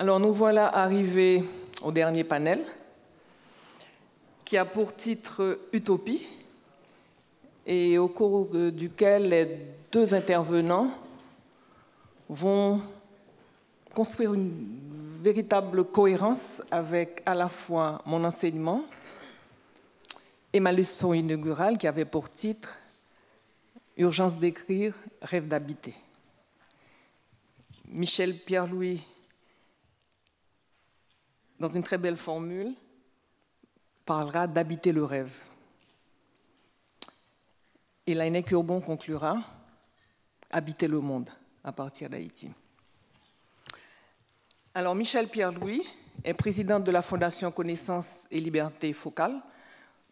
Alors nous voilà arrivés au dernier panel qui a pour titre Utopie et au cours duquel les deux intervenants vont construire une véritable cohérence avec à la fois mon enseignement et ma leçon inaugurale qui avait pour titre Urgence d'écrire, rêve d'habiter. Michel Pierre-Louis, dans une très belle formule, parlera d'habiter le rêve. Et Laënnec Urbon conclura habiter le monde à partir d'Haïti. Alors, Michel Pierre-Louis est présidente de la Fondation Connaissance et Liberté Focale,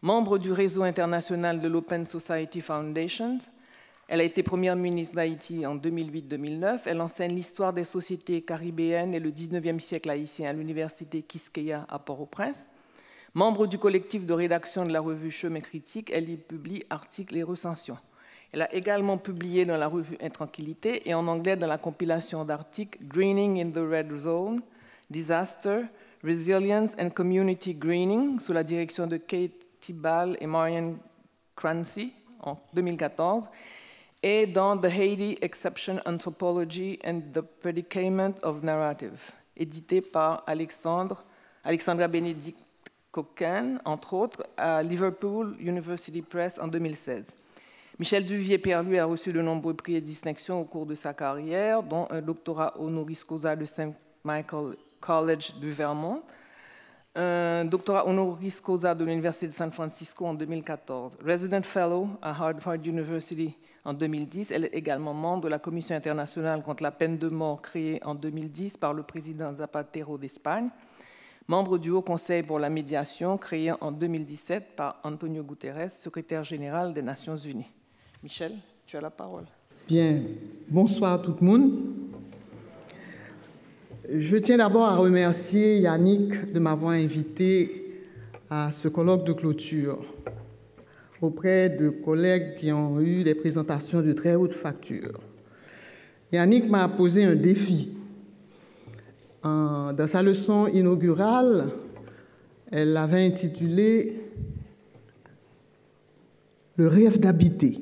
membre du réseau international de l'Open Society Foundations. Elle a été première ministre d'Haïti en 2008-2009. Elle enseigne l'histoire des sociétés caribéennes et le 19e siècle haïtien à l'université Quisqueya à Port-au-Prince. Membre du collectif de rédaction de la revue Chemin Critique, elle y publie articles et recensions. Elle a également publié dans la revue Intranquillité et en anglais dans la compilation d'articles Greening in the Red Zone, Disaster, Resilience and Community Greening, sous la direction de Katie Ball et Marianne Crancy en 2014, et dans The Haiti Exception Anthropology and the Predicament of Narrative, édité par Alexandra Benedict Coquin, entre autres, à Liverpool University Press en 2016. Michel Duvier-Pierre-Louis a reçu de nombreux prix et distinctions au cours de sa carrière, dont un doctorat honoris causa de St. Michael College du Vermont, un doctorat honoris causa de l'Université de San Francisco en 2014, Resident Fellow à Harvard University en 2010. Elle est également membre de la Commission internationale contre la peine de mort créée en 2010 par le président Zapatero d'Espagne, membre du Haut Conseil pour la médiation créé en 2017 par Antonio Guterres, secrétaire général des Nations Unies. Michel, tu as la parole. Bien, bonsoir à tout le monde. Je tiens d'abord à remercier Yannick de m'avoir invité à ce colloque de clôture auprès de collègues qui ont eu des présentations de très haute facture. Yannick m'a posé un défi. Dans sa leçon inaugurale, elle l'avait intitulé « Le rêve d'habiter ».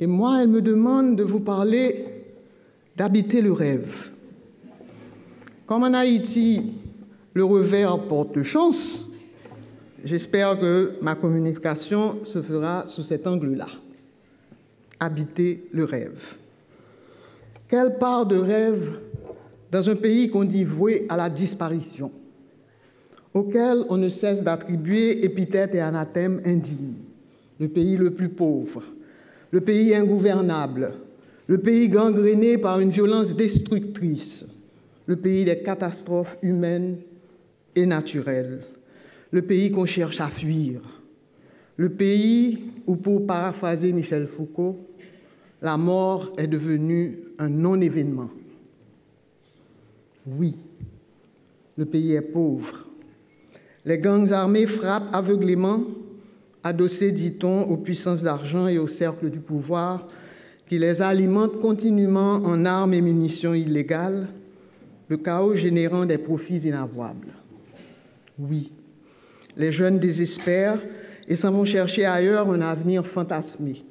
Et moi, elle me demande de vous parler d'habiter le rêve. Comme en Haïti, le revers porte chance, j'espère que ma communication se fera sous cet angle-là. Habiter le rêve. Quelle part de rêve dans un pays qu'on dit voué à la disparition, auquel on ne cesse d'attribuer épithètes et anathèmes indignes, le pays le plus pauvre, le pays ingouvernable, le pays gangréné par une violence destructrice, le pays des catastrophes humaines et naturelles, le pays qu'on cherche à fuir, le pays où, pour paraphraser Michel Foucault, la mort est devenue un non-événement. Oui, le pays est pauvre. Les gangs armés frappent aveuglément, adossés, dit-on, aux puissances d'argent et aux cercles du pouvoir qui les alimentent continuellement en armes et munitions illégales, le chaos générant des profits inavouables. Oui, les jeunes désespèrent et s'en vont chercher ailleurs un avenir fantasmé.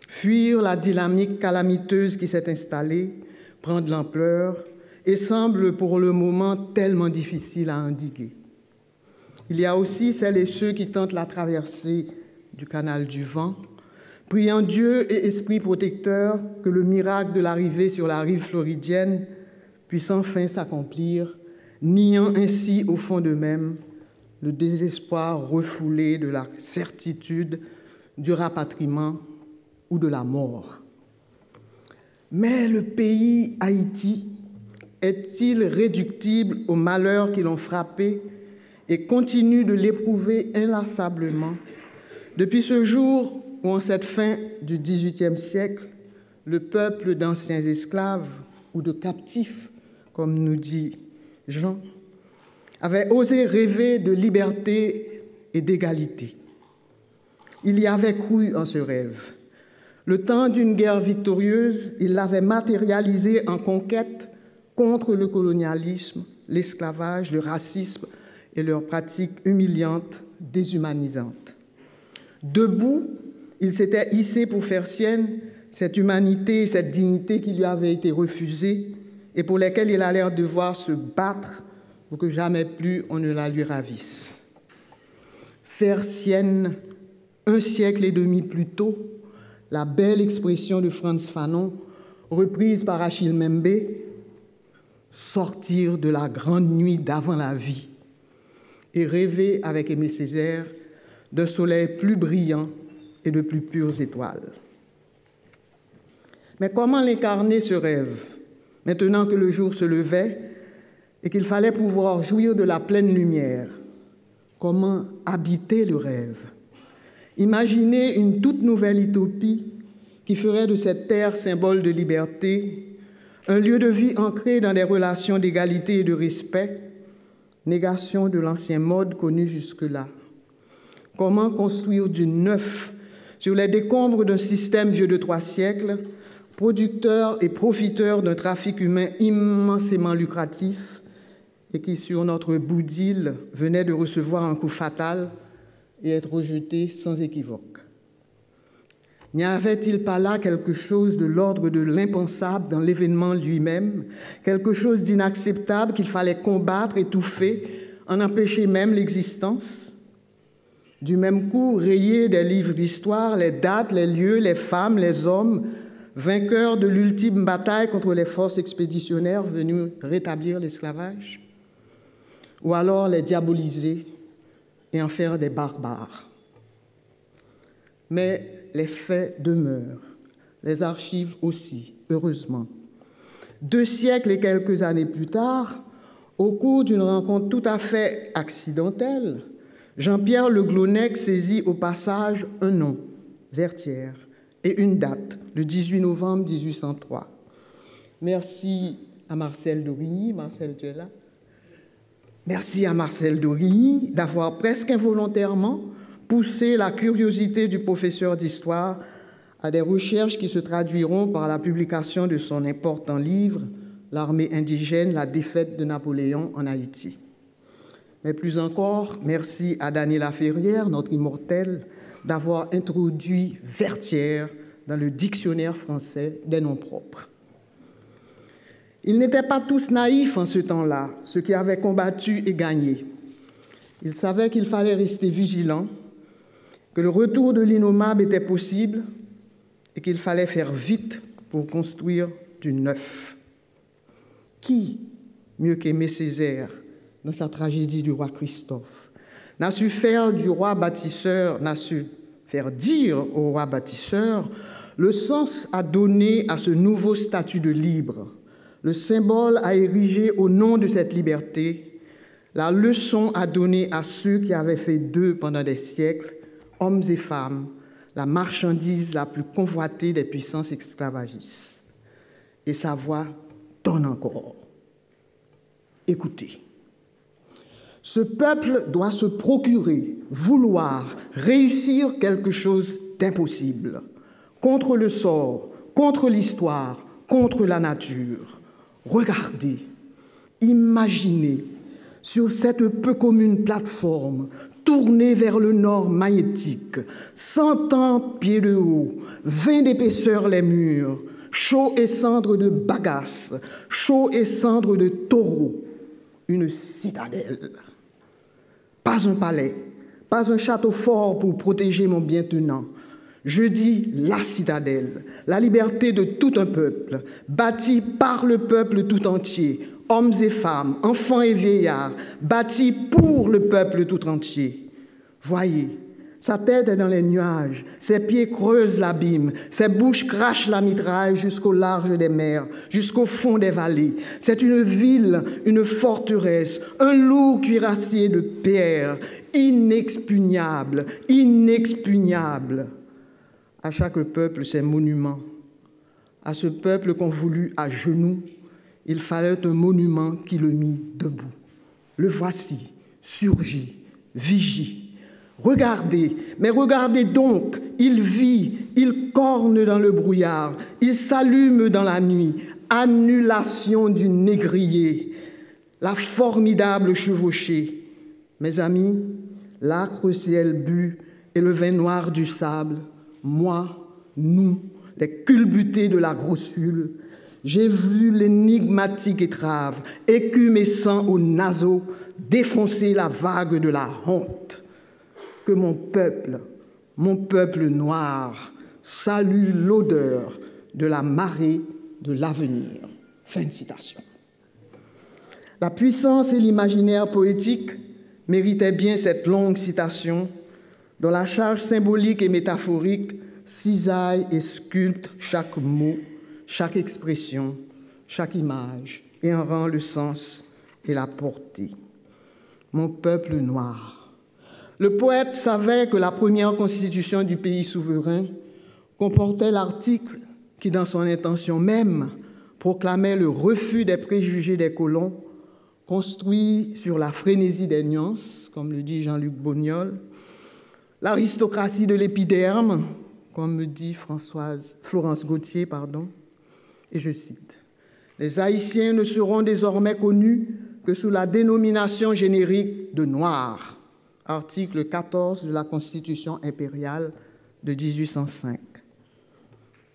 Fuir la dynamique calamiteuse qui s'est installée prend de l'ampleur et semble pour le moment tellement difficile à endiguer. Il y a aussi celles et ceux qui tentent la traversée du canal du vent, priant Dieu et Esprit protecteur que le miracle de l'arrivée sur la rive floridienne puisse enfin s'accomplir, niant ainsi au fond d'eux-mêmes le désespoir refoulé de la certitude du rapatriement ou de la mort. Mais le pays Haïti est-il réductible aux malheurs qui l'ont frappé et continue de l'éprouver inlassablement depuis ce jour où, en cette fin du XVIIIe siècle, le peuple d'anciens esclaves ou de captifs, comme nous dit Jean, avait osé rêver de liberté et d'égalité. Il y avait cru en ce rêve. Le temps d'une guerre victorieuse, il l'avait matérialisé en conquête contre le colonialisme, l'esclavage, le racisme et leurs pratiques humiliantes, déshumanisantes. Debout, il s'était hissé pour faire sienne cette humanité et cette dignité qui lui avaient été refusées et pour lesquelles il a l'air de devoir se battre pour que jamais plus on ne la lui ravisse. Faire sienne, un siècle et demi plus tôt, la belle expression de Frantz Fanon, reprise par Achille Mbembe, sortir de la grande nuit d'avant la vie et rêver avec Aimé Césaire d'un soleil plus brillant et de plus pures étoiles. Mais comment l'incarner, ce rêve, maintenant que le jour se levait et qu'il fallait pouvoir jouir de la pleine lumière? Comment habiter le rêve? Imaginer une toute nouvelle utopie qui ferait de cette terre symbole de liberté, un lieu de vie ancré dans des relations d'égalité et de respect, négation de l'ancien mode connu jusque-là. Comment construire du neuf sur les décombres d'un système vieux de 3 siècles, producteur et profiteur d'un trafic humain immensément lucratif et qui, sur notre bout d'île, venait de recevoir un coup fatal et être rejeté sans équivoque. N'y avait-il pas là quelque chose de l'ordre de l'impensable dans l'événement lui-même, quelque chose d'inacceptable qu'il fallait combattre, étouffer, en empêcher même l'existence? Du même coup, rayer des livres d'histoire les dates, les lieux, les femmes, les hommes, vainqueurs de l'ultime bataille contre les forces expéditionnaires venues rétablir l'esclavage? Ou alors les diaboliser et en faire des barbares? Mais les faits demeurent, les archives aussi, heureusement. 2 siècles et quelques années plus tard, au cours d'une rencontre tout à fait accidentelle, Jean-Pierre Le Glonec saisit au passage un nom, Vertières, et une date, le 18 novembre 1803. Merci à Marcel d'Origny. Marcel, tu es là? Merci à Marcel d'Origny d'avoir presque involontairement poussé la curiosité du professeur d'histoire à des recherches qui se traduiront par la publication de son important livre « L'armée indigène, la défaite de Napoléon en Haïti ». Mais plus encore, merci à Daniela Ferrière, notre immortelle, d'avoir introduit Vertières dans le dictionnaire français des noms propres. Ils n'étaient pas tous naïfs en ce temps-là, ceux qui avaient combattu et gagné. Ils savaient qu'il fallait rester vigilants, que le retour de l'innommable était possible et qu'il fallait faire vite pour construire du neuf. Qui, mieux qu'Aimé Césaire, dans sa tragédie du roi Christophe, n'a su faire du roi bâtisseur, n'a su faire dire au roi bâtisseur le sens à donner à ce nouveau statut de libre, le symbole à ériger au nom de cette liberté, la leçon à donner à ceux qui avaient fait d'eux pendant des siècles, hommes et femmes, la marchandise la plus convoitée des puissances esclavagistes. Et sa voix donne encore. Écoutez. Ce peuple doit se procurer, vouloir, réussir quelque chose d'impossible, contre le sort, contre l'histoire, contre la nature. Regardez, imaginez, sur cette peu commune plateforme, tournée vers le nord magnétique, 130 pieds de haut, 20 d'épaisseur les murs, chaud et cendre de bagasse, chaud et cendre de taureau, une citadelle. Pas un palais, pas un château fort pour protéger mon bien tenant. Je dis la citadelle, la liberté de tout un peuple, bâtie par le peuple tout entier, hommes et femmes, enfants et vieillards, bâtie pour le peuple tout entier. Voyez, sa tête est dans les nuages, ses pieds creusent l'abîme, ses bouches crachent la mitraille jusqu'au large des mers, jusqu'au fond des vallées. C'est une ville, une forteresse, un lourd cuirassier de pierre, inexpugnable, inexpugnable. À chaque peuple, ses monuments. À ce peuple qu'on voulut à genoux, il fallait un monument qui le mit debout. Le voici, surgit, vigie. Regardez, mais regardez donc, il vit, il corne dans le brouillard, il s'allume dans la nuit, annulation du négrier, la formidable chevauchée. Mes amis, l'âcre ciel bu et le vin noir du sable, moi, nous, les culbutés de la grossule, j'ai vu l'énigmatique étrave, écumescent aux naseaux, défoncer la vague de la honte. Que mon peuple noir, salue l'odeur de la marée de l'avenir. Fin de citation. La puissance et l'imaginaire poétique méritaient bien cette longue citation dont la charge symbolique et métaphorique cisaille et sculpte chaque mot, chaque expression, chaque image et en rend le sens et la portée. Mon peuple noir. Le poète savait que la première constitution du pays souverain comportait l'article qui, dans son intention même, proclamait le refus des préjugés des colons, construit sur la frénésie des nuances, comme le dit Jean-Luc Bognol, l'aristocratie de l'épiderme, comme me dit Florence Gauthier, et je cite, « Les Haïtiens ne seront désormais connus que sous la dénomination générique de Noirs », article 14 de la Constitution impériale de 1805.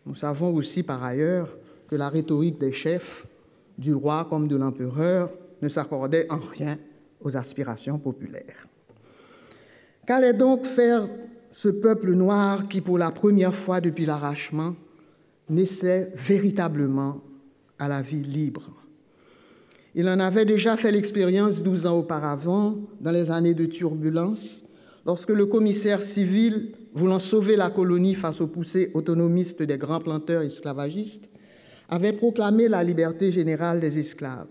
Nous savons aussi par ailleurs que la rhétorique des chefs, du roi comme de l'empereur, ne s'accordait en rien aux aspirations populaires. Qu'allait donc faire ce peuple noir qui, pour la première fois depuis l'arrachement, naissait véritablement à la vie libre? Il en avait déjà fait l'expérience 12 ans auparavant, dans les années de turbulence, lorsque le commissaire civil, voulant sauver la colonie face aux poussées autonomistes des grands planteurs esclavagistes, avait proclamé la liberté générale des esclaves.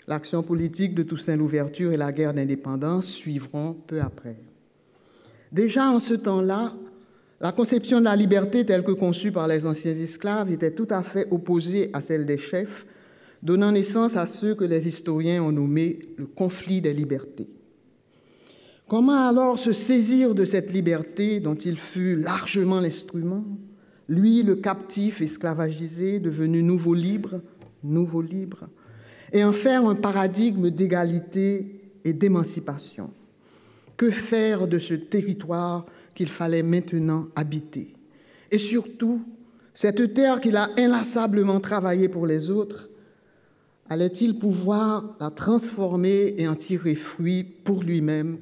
L'action politique de Toussaint Louverture et la guerre d'indépendance suivront peu après. Déjà en ce temps-là, la conception de la liberté telle que conçue par les anciens esclaves était tout à fait opposée à celle des chefs, donnant naissance à ceux que les historiens ont nommé le conflit des libertés. Comment alors se saisir de cette liberté dont il fut largement l'instrument, lui, le captif esclavagisé, devenu nouveau libre, et en faire un paradigme d'égalité et d'émancipation? Que faire de ce territoire qu'il fallait maintenant habiter? Et surtout, cette terre qu'il a inlassablement travaillée pour les autres, allait-il pouvoir la transformer et en tirer fruit pour lui-même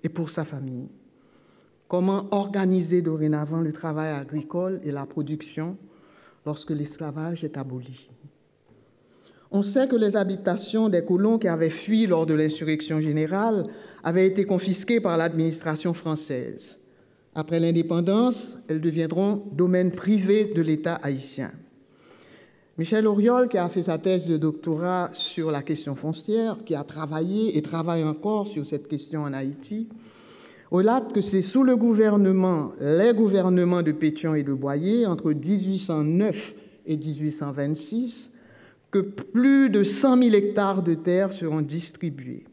et pour sa famille? Comment organiser dorénavant le travail agricole et la production lorsque l'esclavage est aboli? On sait que les habitations des colons qui avaient fui lors de l'insurrection générale avaient été confisquées par l'administration française. Après l'indépendance, elles deviendront domaine privé de l'État haïtien. Michel Auriol, qui a fait sa thèse de doctorat sur la question foncière, qui a travaillé et travaille encore sur cette question en Haïti, relate que c'est sous les gouvernements de Pétion et de Boyer, entre 1809 et 1826, que plus de 100 000 hectares de terre seront distribués.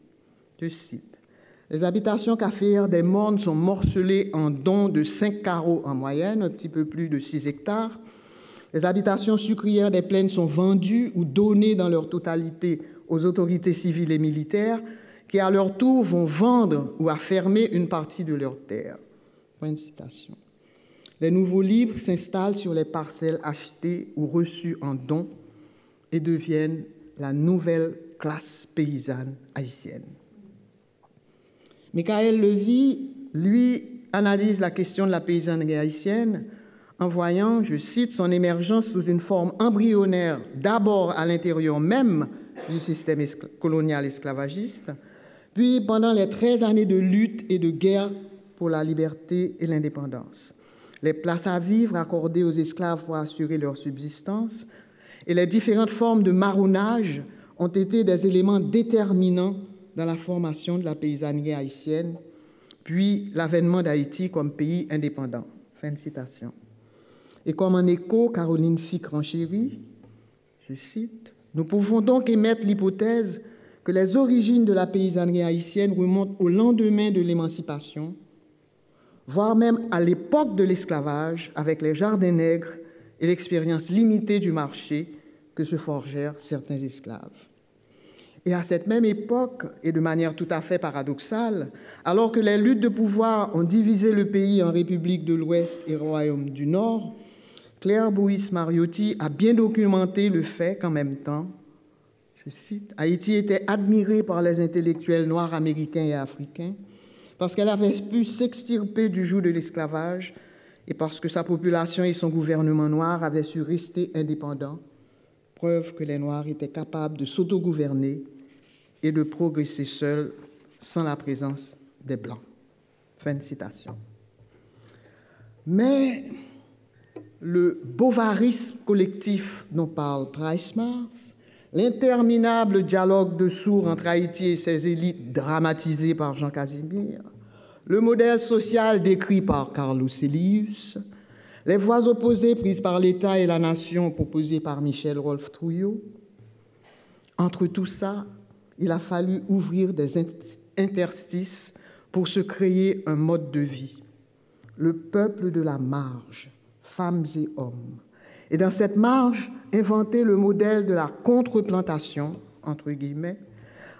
Je cite, « Les habitations caféières des Mornes sont morcelées en dons de 5 carreaux en moyenne, un petit peu plus de 6 hectares. Les habitations sucrières des plaines sont vendues ou données dans leur totalité aux autorités civiles et militaires qui, à leur tour, vont vendre ou affermer une partie de leurs terres. » Fin de citation. Les nouveaux libres s'installent sur les parcelles achetées ou reçues en dons et deviennent la nouvelle classe paysanne haïtienne. Michael Levy, lui, analyse la question de la paysannerie haïtienne en voyant, je cite, son émergence sous une forme embryonnaire, d'abord à l'intérieur même du système colonial esclavagiste, puis pendant les 13 années de lutte et de guerre pour la liberté et l'indépendance. Les places à vivre accordées aux esclaves pour assurer leur subsistance et les différentes formes de marronnage ont été des éléments déterminants dans la formation de la paysannerie haïtienne, puis l'avènement d'Haïti comme pays indépendant. Fin de citation. Et comme en écho, Caroline Fick-Ranchéry, je cite, « Nous pouvons donc émettre l'hypothèse que les origines de la paysannerie haïtienne remontent au lendemain de l'émancipation, voire même à l'époque de l'esclavage, avec les jardins nègres et l'expérience limitée du marché, que se forgèrent certains esclaves. Et à cette même époque, et de manière tout à fait paradoxale, alors que les luttes de pouvoir ont divisé le pays en République de l'Ouest et Royaume du Nord, Claire Bouyes Mariotti a bien documenté le fait qu'en même temps, je cite, Haïti était admirée par les intellectuels noirs américains et africains parce qu'elle avait pu s'extirper du joug de l'esclavage et parce que sa population et son gouvernement noir avaient su rester indépendants, preuve que les Noirs étaient capables de s'autogouverner et de progresser seuls sans la présence des Blancs. Fin de citation. Mais le bovarisme collectif dont parle Price Mars, l'interminable dialogue de sourds entre Haïti et ses élites dramatisé par Jean Casimir, le modèle social décrit par Carlos Elius, les voies opposées prises par l'État et la nation proposées par Michel Rolph Trouillot. Entre tout ça, il a fallu ouvrir des interstices pour se créer un mode de vie. Le peuple de la marge, femmes et hommes. Et dans cette marge, inventer le modèle de la contre-plantation, entre guillemets,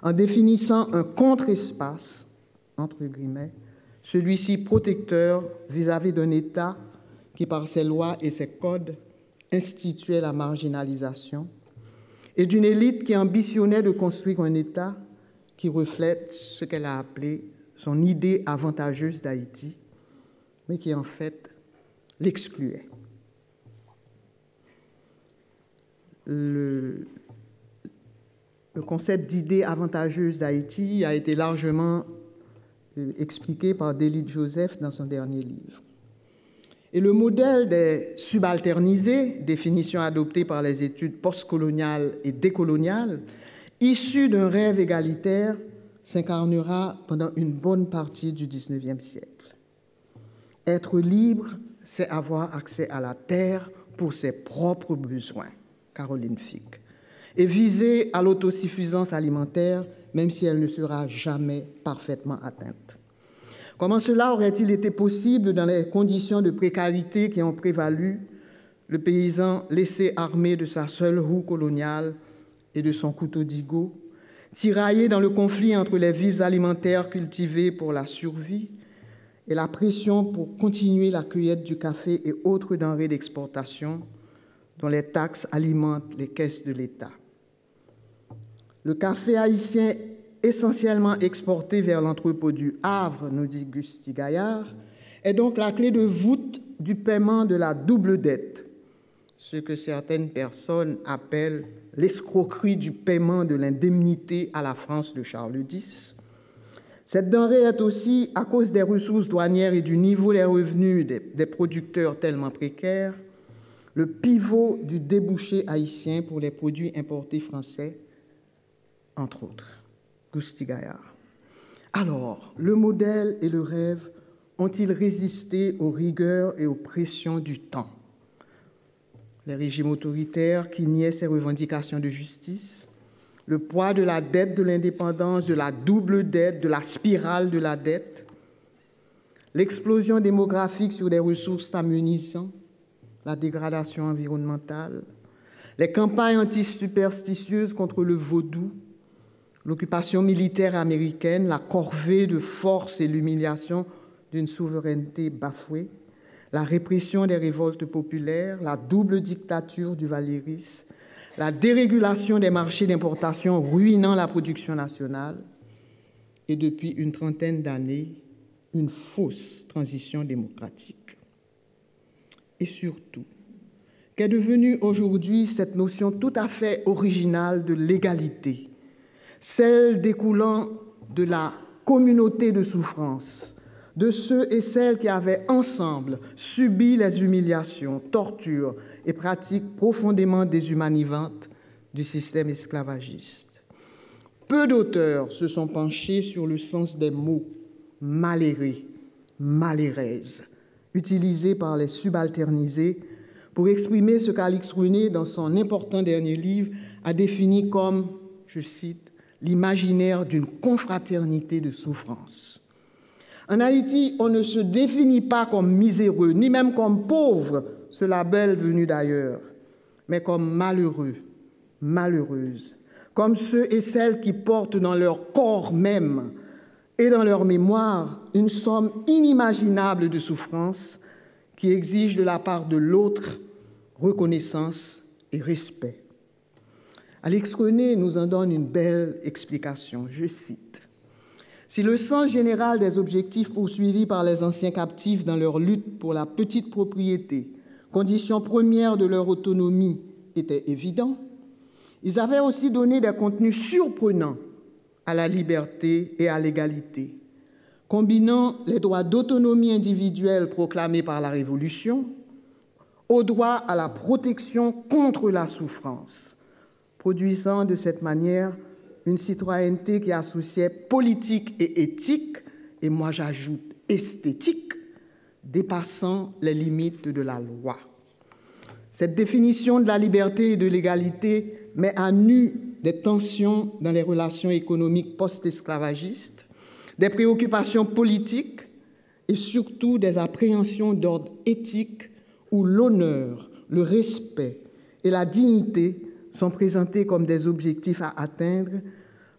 en définissant un contre-espace, entre guillemets, celui-ci protecteur vis-à-vis d'un État qui, par ses lois et ses codes, instituait la marginalisation, et d'une élite qui ambitionnait de construire un État qui reflète ce qu'elle a appelé son idée avantageuse d'Haïti, mais qui en fait l'excluait. Le concept d'idée avantageuse d'Haïti a été largement expliqué par Délit Joseph dans son dernier livre. Et le modèle des subalternisés, définition adoptée par les études postcoloniales et décoloniales, issu d'un rêve égalitaire, s'incarnera pendant une bonne partie du XIXe siècle. Être libre, c'est avoir accès à la terre pour ses propres besoins, Caroline Fick, et viser à l'autosuffisance alimentaire, même si elle ne sera jamais parfaitement atteinte. Comment cela aurait-il été possible dans les conditions de précarité qui ont prévalu, le paysan laissé armé de sa seule roue coloniale et de son couteau d'igot, tiraillé dans le conflit entre les vivres alimentaires cultivés pour la survie et la pression pour continuer la cueillette du café et autres denrées d'exportation dont les taxes alimentent les caisses de l'État. Le café haïtien essentiellement exporté vers l'entrepôt du Havre, nous dit Gusty Gaillard, est donc la clé de voûte du paiement de la double dette, ce que certaines personnes appellent l'escroquerie du paiement de l'indemnité à la France de Charles X. Cette denrée est aussi, à cause des ressources douanières et du niveau des revenus des producteurs tellement précaires, le pivot du débouché haïtien pour les produits importés français, entre autres. Gusty Gaillard. Alors, le modèle et le rêve ont-ils résisté aux rigueurs et aux pressions du temps? Les régimes autoritaires qui niaient ces revendications de justice, le poids de la dette de l'indépendance, de la double dette, de la spirale de la dette, l'explosion démographique sur des ressources s'amenuisant, la dégradation environnementale, les campagnes anti-superstitieuses contre le vaudou, l'occupation militaire américaine, la corvée de force et l'humiliation d'une souveraineté bafouée, la répression des révoltes populaires, la double dictature du Valéris, la dérégulation des marchés d'importation ruinant la production nationale et depuis une trentaine d'années, une fausse transition démocratique. Et surtout, qu'est devenue aujourd'hui cette notion tout à fait originale de l'égalité, celle découlant de la communauté de souffrance, de ceux et celles qui avaient ensemble subi les humiliations, tortures et pratiques profondément déshumanisantes du système esclavagiste. Peu d'auteurs se sont penchés sur le sens des mots « malheureux »,« malheureuse », utilisés par les subalternisés pour exprimer ce qu'Alix René, dans son important dernier livre, a défini comme, je cite, l'imaginaire d'une confraternité de souffrance. En Haïti, on ne se définit pas comme miséreux, ni même comme pauvre, ce label venu d'ailleurs, mais comme malheureux, malheureuses, comme ceux et celles qui portent dans leur corps même et dans leur mémoire une somme inimaginable de souffrances qui exige de la part de l'autre reconnaissance et respect. Alix René nous en donne une belle explication, je cite. « Si le sens général des objectifs poursuivis par les anciens captifs dans leur lutte pour la petite propriété, condition première de leur autonomie, était évident, ils avaient aussi donné des contenus surprenants à la liberté et à l'égalité, combinant les droits d'autonomie individuelle proclamés par la Révolution au droit à la protection contre la souffrance, produisant de cette manière une citoyenneté qui associait politique et éthique, et moi j'ajoute esthétique, dépassant les limites de la loi. Cette définition de la liberté et de l'égalité met à nu des tensions dans les relations économiques post-esclavagistes, des préoccupations politiques et surtout des appréhensions d'ordre éthique où l'honneur, le respect et la dignité sont présentés comme des objectifs à atteindre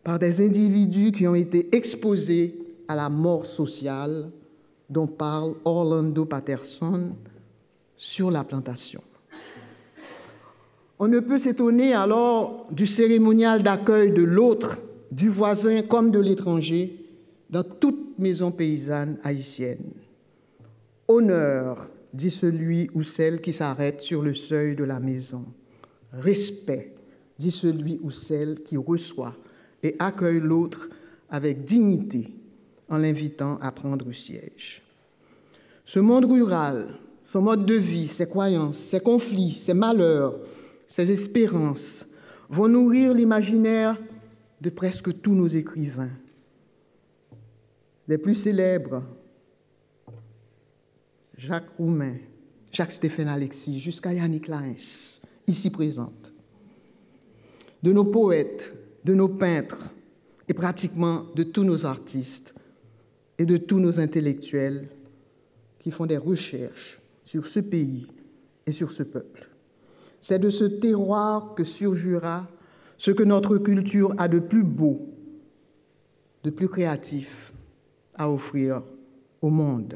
par des individus qui ont été exposés à la mort sociale dont parle Orlando Patterson sur la plantation. On ne peut s'étonner alors du cérémonial d'accueil de l'autre, du voisin comme de l'étranger, dans toute maison paysanne haïtienne. Honneur, dit celui ou celle qui s'arrête sur le seuil de la maison. Respect, dit celui ou celle qui reçoit et accueille l'autre avec dignité en l'invitant à prendre siège. Ce monde rural, son mode de vie, ses croyances, ses conflits, ses malheurs, ses espérances vont nourrir l'imaginaire de presque tous nos écrivains. Les plus célèbres, Jacques Roumain, Jacques-Stéphane Alexis, jusqu'à Yannick Laens, ici présente. De nos poètes, de nos peintres et pratiquement de tous nos artistes et de tous nos intellectuels qui font des recherches sur ce pays et sur ce peuple. C'est de ce terroir que surgira ce que notre culture a de plus beau, de plus créatif à offrir au monde.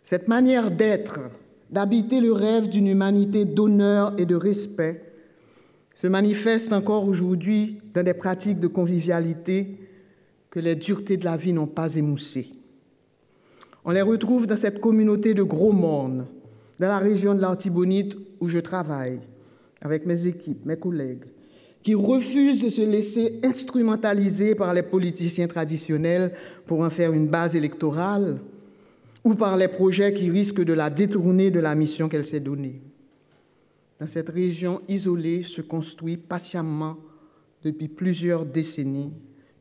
Cette manière d'être, d'habiter le rêve d'une humanité d'honneur et de respect se manifeste encore aujourd'hui dans des pratiques de convivialité que les duretés de la vie n'ont pas émoussées. On les retrouve dans cette communauté de gros mornes, dans la région de l'Artibonite où je travaille, avec mes équipes, mes collègues, qui refusent de se laisser instrumentaliser par les politiciens traditionnels pour en faire une base électorale ou par les projets qui risquent de la détourner de la mission qu'elle s'est donnée. Dans cette région isolée se construit patiemment, depuis plusieurs décennies,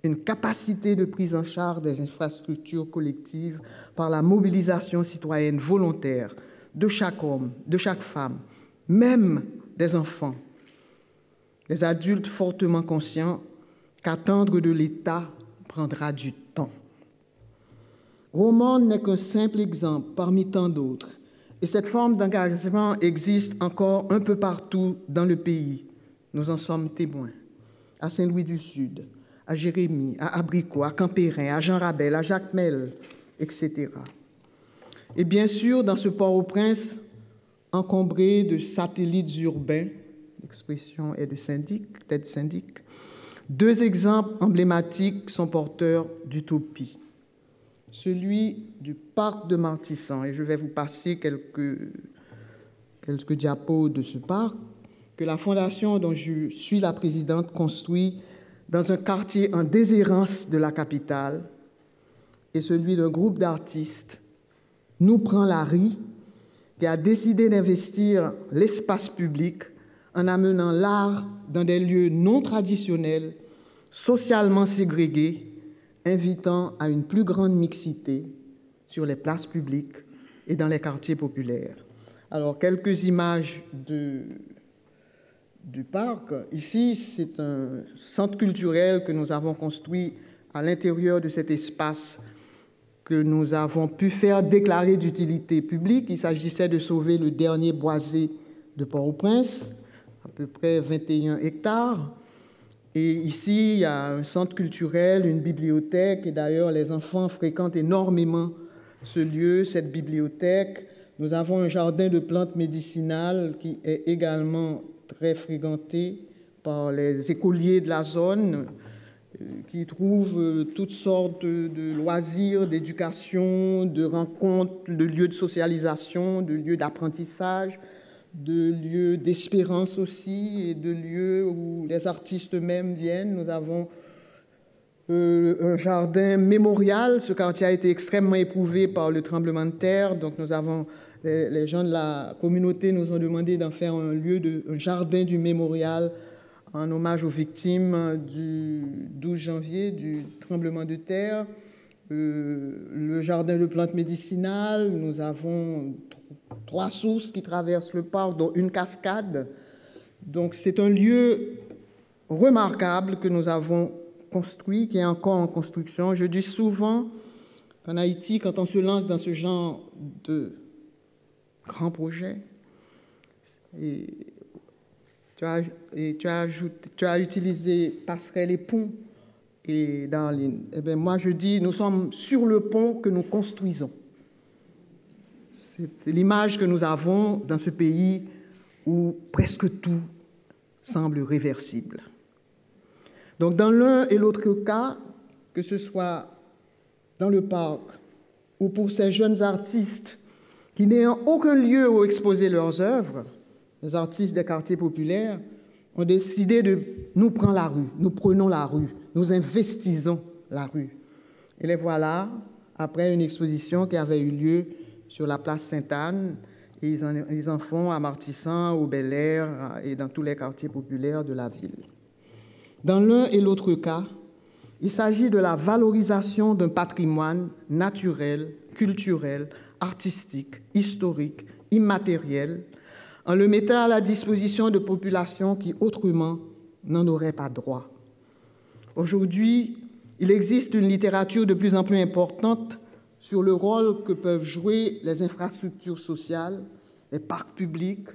une capacité de prise en charge des infrastructures collectives par la mobilisation citoyenne volontaire de chaque homme, de chaque femme, même des enfants, des adultes fortement conscients qu'attendre de l'État prendra du temps. Gros-Morne n'est qu'un simple exemple parmi tant d'autres, et cette forme d'engagement existe encore un peu partout dans le pays. Nous en sommes témoins. À Saint-Louis-du-Sud, à Jérémie, à Abricot, à Campérin, à Jean Rabel, à Jacmel, etc. Et bien sûr, dans ce Port-au-Prince, encombré de satellites urbains, l'expression est de syndic, tête syndic, deux exemples emblématiques sont porteurs d'utopie. Celui du parc de Martissan, et je vais vous passer quelques diapos de ce parc, que la fondation dont je suis la présidente construit dans un quartier en déshérence de la capitale, et celui d'un groupe d'artistes, Nous prend la Rie, qui a décidé d'investir l'espace public en amenant l'art dans des lieux non traditionnels, socialement ségrégés, invitant à une plus grande mixité sur les places publiques et dans les quartiers populaires. Alors, quelques images du parc. Ici, c'est un centre culturel que nous avons construit à l'intérieur de cet espace que nous avons pu faire déclarer d'utilité publique. Il s'agissait de sauver le dernier boisé de Port-au-Prince, à peu près 21 hectares. Et ici, il y a un centre culturel, une bibliothèque, et d'ailleurs, les enfants fréquentent énormément ce lieu, cette bibliothèque. Nous avons un jardin de plantes médicinales qui est également très fréquenté par les écoliers de la zone, qui trouvent toutes sortes de loisirs, d'éducation, de rencontres, de lieux de socialisation, de lieux d'apprentissage, de lieux d'espérance aussi, et de lieux où les artistes eux-mêmes viennent. Nous avons un jardin mémorial. Ce quartier a été extrêmement éprouvé par le tremblement de terre, donc nous avons, les gens de la communauté nous ont demandé d'en faire un jardin du mémorial en hommage aux victimes du 12 janvier, du tremblement de terre. Le jardin de plantes médicinales, nous avons 3 sources qui traversent le parc, dont une cascade. Donc c'est un lieu remarquable que nous avons construit, qui est encore en construction. Je dis souvent qu'en Haïti, quand on se lance dans ce genre de grands projets, tu as utilisé passerelle et pont, et Darlene, eh bien, moi je dis, nous sommes sur le pont que nous construisons. C'est l'image que nous avons dans ce pays où presque tout semble réversible. Donc dans l'un et l'autre cas, que ce soit dans le parc ou pour ces jeunes artistes qui n'ayant aucun lieu où exposer leurs œuvres, les artistes des quartiers populaires ont décidé de nous prendre la rue, nous prenons la rue, nous investissons la rue. Et les voilà, après une exposition qui avait eu lieu sur la place Sainte-Anne, et ils en font à Martissan, au Bel-Air et dans tous les quartiers populaires de la ville. Dans l'un et l'autre cas, il s'agit de la valorisation d'un patrimoine naturel, culturel, artistique, historique, immatériel, en le mettant à la disposition de populations qui autrement n'en auraient pas droit. Aujourd'hui, il existe une littérature de plus en plus importante sur le rôle que peuvent jouer les infrastructures sociales, les parcs publics,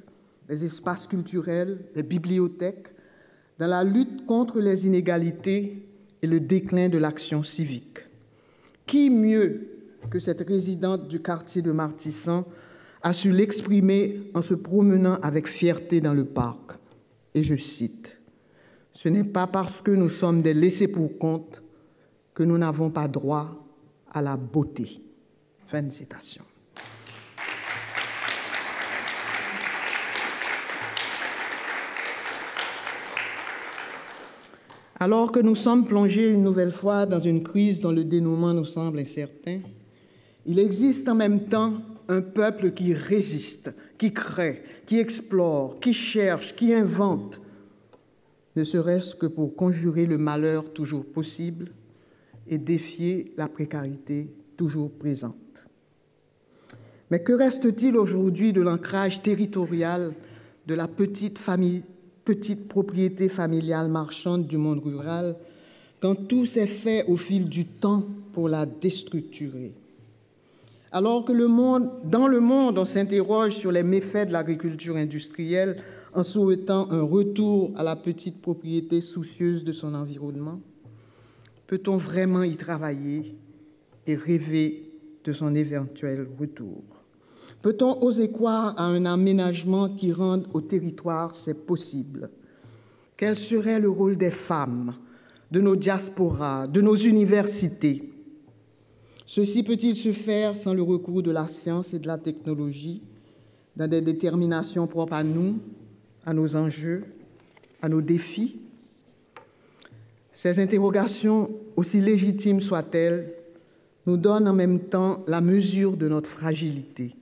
les espaces culturels, les bibliothèques, dans la lutte contre les inégalités et le déclin de l'action civique. Qui mieux que cette résidente du quartier de Martissan a su l'exprimer en se promenant avec fierté dans le parc. Et je cite, « Ce n'est pas parce que nous sommes des laissés-pour-compte que nous n'avons pas droit à la beauté. » Fin de citation. Alors que nous sommes plongés une nouvelle fois dans une crise dont le dénouement nous semble incertain, il existe en même temps un peuple qui résiste, qui crée, qui explore, qui cherche, qui invente, ne serait-ce que pour conjurer le malheur toujours possible et défier la précarité toujours présente. Mais que reste-t-il aujourd'hui de l'ancrage territorial de la petite propriété familiale marchande du monde rural quand tout s'est fait au fil du temps pour la déstructurer? Alors que dans le monde, on s'interroge sur les méfaits de l'agriculture industrielle en souhaitant un retour à la petite propriété soucieuse de son environnement, peut-on vraiment y travailler et rêver de son éventuel retour? Peut-on oser croire à un aménagement qui rende au territoire ses possibles? Quel serait le rôle des femmes, de nos diasporas, de nos universités? Ceci peut-il se faire sans le recours de la science et de la technologie, dans des déterminations propres à nous, à nos enjeux, à nos défis? Ces interrogations, aussi légitimes soient-elles, nous donnent en même temps la mesure de notre fragilité.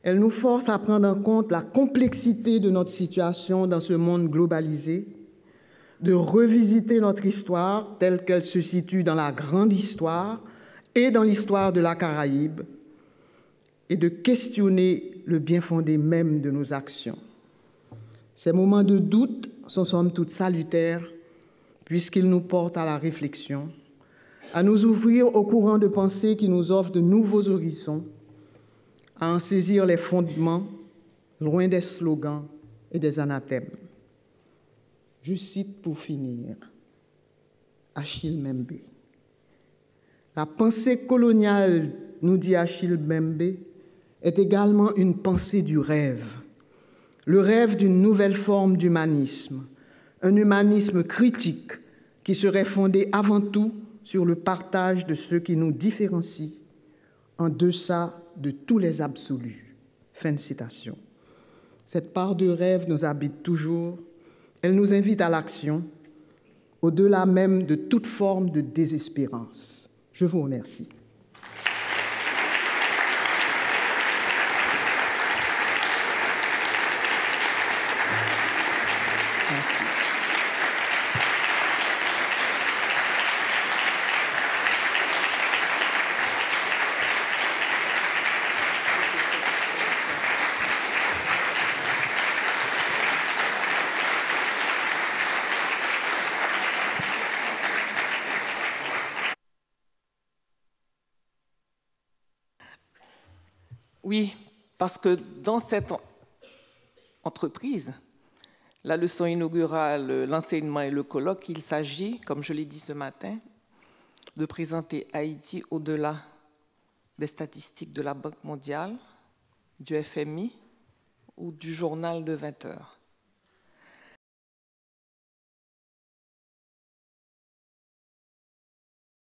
Elles nous forcent à prendre en compte la complexité de notre situation dans ce monde globalisé, de revisiter notre histoire telle qu'elle se situe dans la grande histoire et dans l'histoire de la Caraïbe, et de questionner le bien-fondé même de nos actions. Ces moments de doute sont somme toute salutaires, puisqu'ils nous portent à la réflexion, à nous ouvrir au courant de pensée qui nous offre de nouveaux horizons, à en saisir les fondements, loin des slogans et des anathèmes. Je cite pour finir Achille Mbembe. La pensée coloniale, nous dit Achille Mbembe, est également une pensée du rêve. Le rêve d'une nouvelle forme d'humanisme, un humanisme critique qui serait fondé avant tout sur le partage de ce qui nous différencie, en deçà de tous les absolus. Fin de citation. Cette part de rêve nous habite toujours. Elle nous invite à l'action, au-delà même de toute forme de désespérance. Je vous remercie. Merci. Oui, parce que dans cette entreprise, la leçon inaugurale, l'enseignement et le colloque, il s'agit, comme je l'ai dit ce matin, de présenter Haïti au-delà des statistiques de la Banque mondiale, du FMI ou du journal de 20 heures.